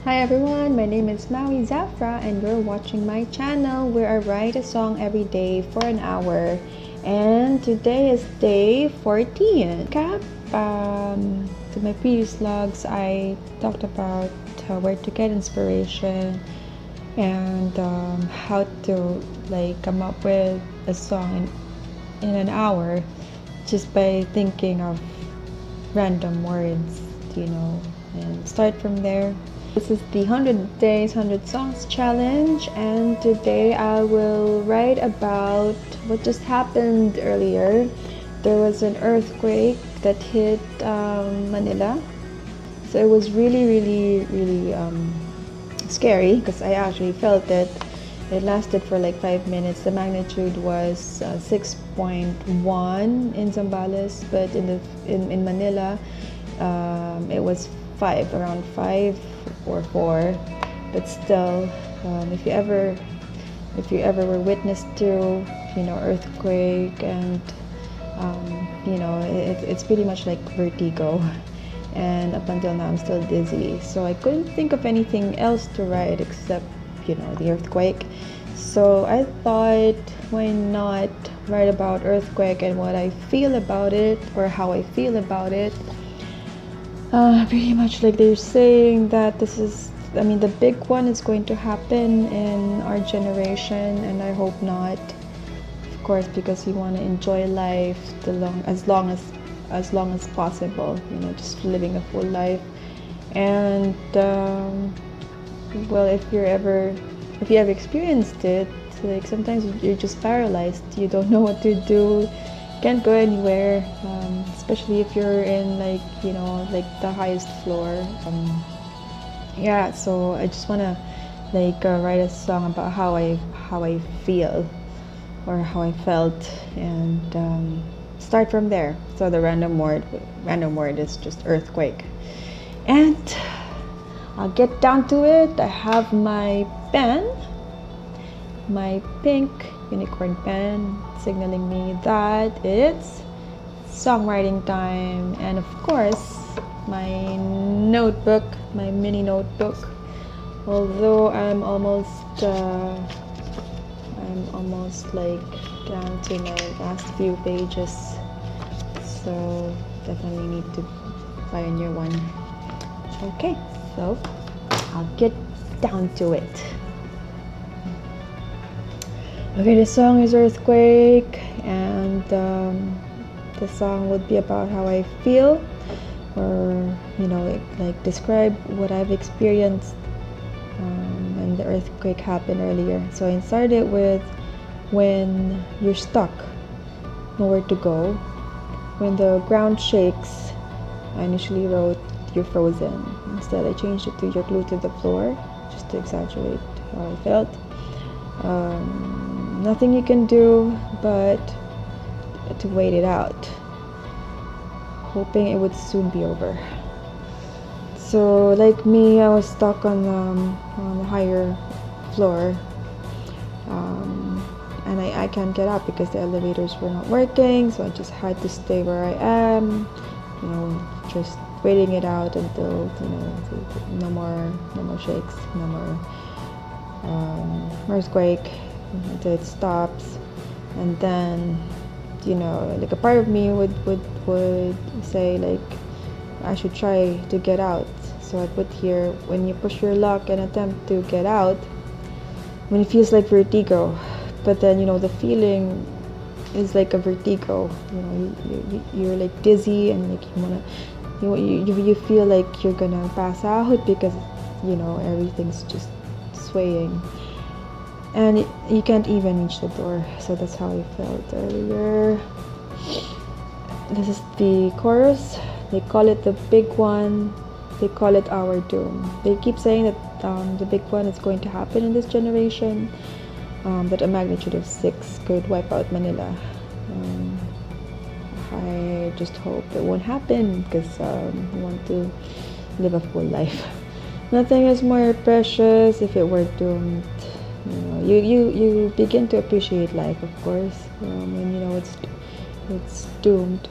Hi everyone, my name is Mauism and you're watching my channel where I write a song every day for an hour. And today is day 14. To my previous vlogs, I talked about where to get inspiration and how to come up with a song in an hour just by thinking of random words, and start from there. This is the 100 Days, 100 Songs challenge, and today I will write about what just happened earlier. There was an earthquake that hit Manila, so it was really scary because I actually felt it. It lasted for like 5 minutes. The magnitude was 6.1 in Zambales, but in Manila, it was around 5 or 4. But still, if you ever were witness to earthquake, and it's pretty much like vertigo, and up until now I'm still dizzy, so I couldn't think of anything else to write except the earthquake. So I thought, why not write about earthquake and what I feel about it, or how I feel about it. Pretty much like they're saying that the big one is going to happen in our generation, and I hope not, of course, because we want to enjoy life as long as possible, just living a full life. And well, if you ever experienced it, like sometimes you're just paralyzed, you don't know what to do, can't go anywhere, especially if you're in the highest floor. So I just want to write a song about how I feel, or how I felt, and start from there. So the random word is just earthquake, and I'll get down to it. I have my pen, my pink unicorn pen, signaling me that it's songwriting time, and of course my notebook, my mini notebook. Although I'm almost like down to my last few pages, so definitely need to buy a new one. Okay, so I'll get down to it. Okay, the song is Earthquake, and the song would be about how I feel, or describe what I've experienced when the earthquake happened earlier. So I started with when you're stuck, nowhere to go, when the ground shakes. I initially wrote you're frozen. Instead I changed it to you're glued to the floor, just to exaggerate how I felt. Nothing you can do but to wait it out, hoping it would soon be over. So like me, I was stuck on a higher floor, and I can't get up because the elevators were not working, so I just had to stay where I am, just waiting it out until no more shakes, no more earthquake, until it stops. And then a part of me would say I should try to get out. So I put here, when you push your luck and attempt to get out, when it feels like vertigo, but then the feeling is like a vertigo. You're like dizzy, and you feel like you're gonna pass out because everything's just swaying, and you can't even reach the door. So that's how I felt earlier. This is the chorus. They call it the big one, they call it our doom. They keep saying that the big one is going to happen in this generation, that a magnitude of 6 could wipe out Manila. I just hope it won't happen, because we want to live a full life. Nothing is more precious if it were doomed. You begin to appreciate life, of course, when it's doomed.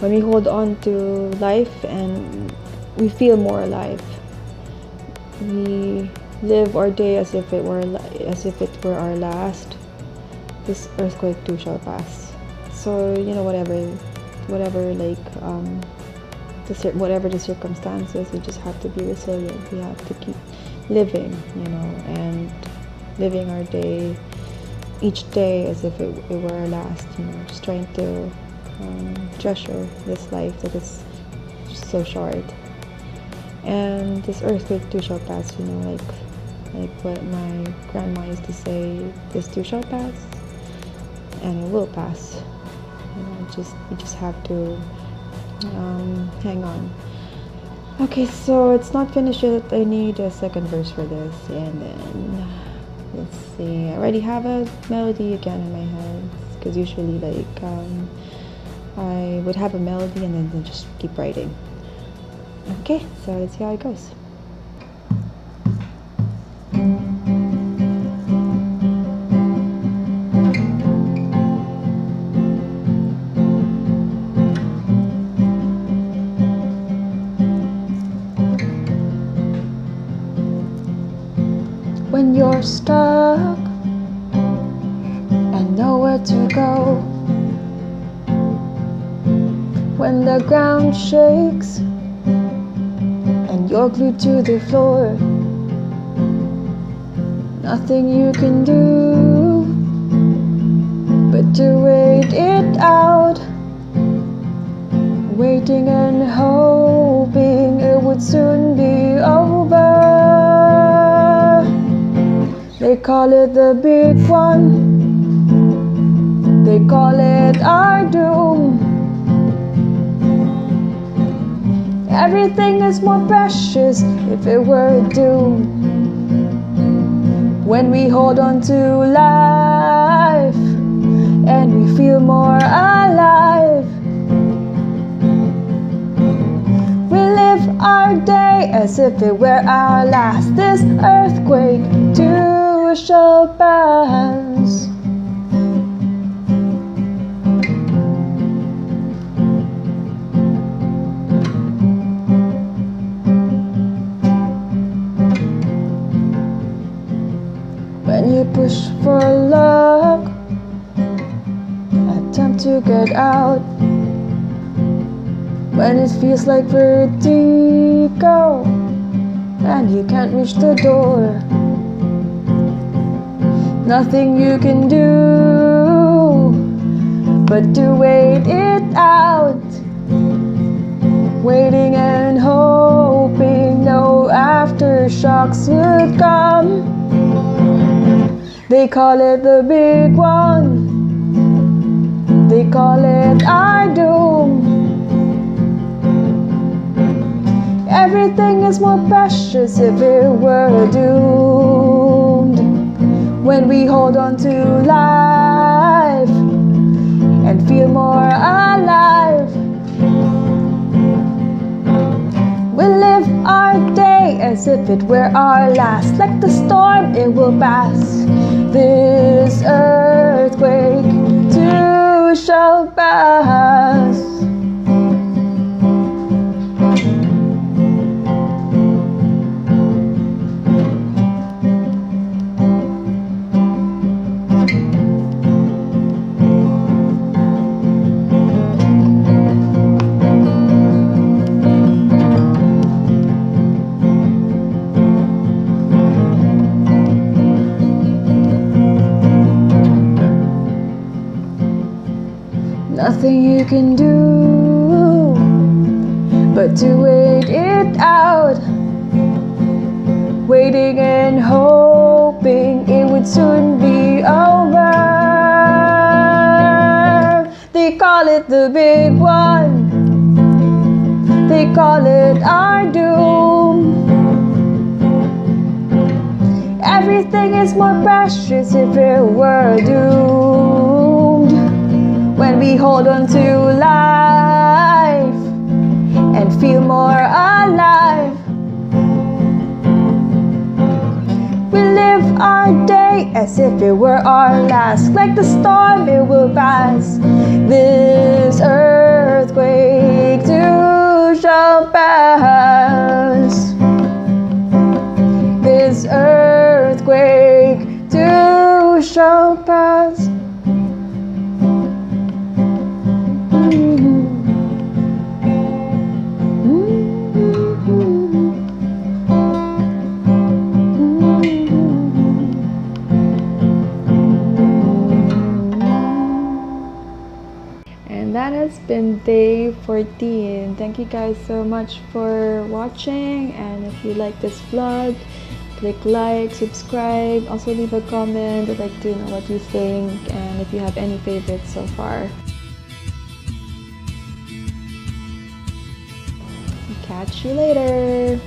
When we hold on to life and we feel more alive, we live our day as if it were our last, this earthquake too shall pass. So whatever whatever the circumstances, we just have to be resilient. We have to keep living, and living our day, each day as if it were our last. Just trying to treasure this life that is just so short. And this earthquake too shall pass. Like what my grandma used to say, this too shall pass, and it will pass. You just have to hang on. Okay, so it's not finished yet. I need a second verse for this, and then let's see. I already have a melody again in my head, because usually I would have a melody and then just keep writing. Okay, so let's see how it goes. When you're stuck and nowhere to go, when the ground shakes and you're glued to the floor, nothing you can do but to wait it out, waiting and hoping it would soon be over. They call it the big one, they call it our doom. Everything is more precious if it were doomed. When we hold on to life and we feel more alive, we live our day as if it were our last. This earthquake too shall pass. When you push for luck, attempt to get out, when it feels like vertigo and you can't reach the door, nothing you can do but to wait it out, waiting and hoping no aftershocks would come. They call it the big one, they call it our doom. Everything is more precious if it were doomed. When we hold on to life and feel more alive, we live our day as if it were our last. Like the storm, it will pass. This earthquake too shall pass. Nothing you can do but to wait it out, waiting and hoping it would soon be over. They call it the big one, they call it our doom. Everything is more precious if it were doomed. When we hold on to life and feel more alive, we live our day as if it were our last. Like the storm, it will pass. This earthquake too shall pass. this earthquake too shall pass. And that has been day 14. Thank you guys so much for watching, and if you like this vlog, click like, subscribe, also leave a comment. I'd like to know what you think and if you have any favorites so far. Catch you later.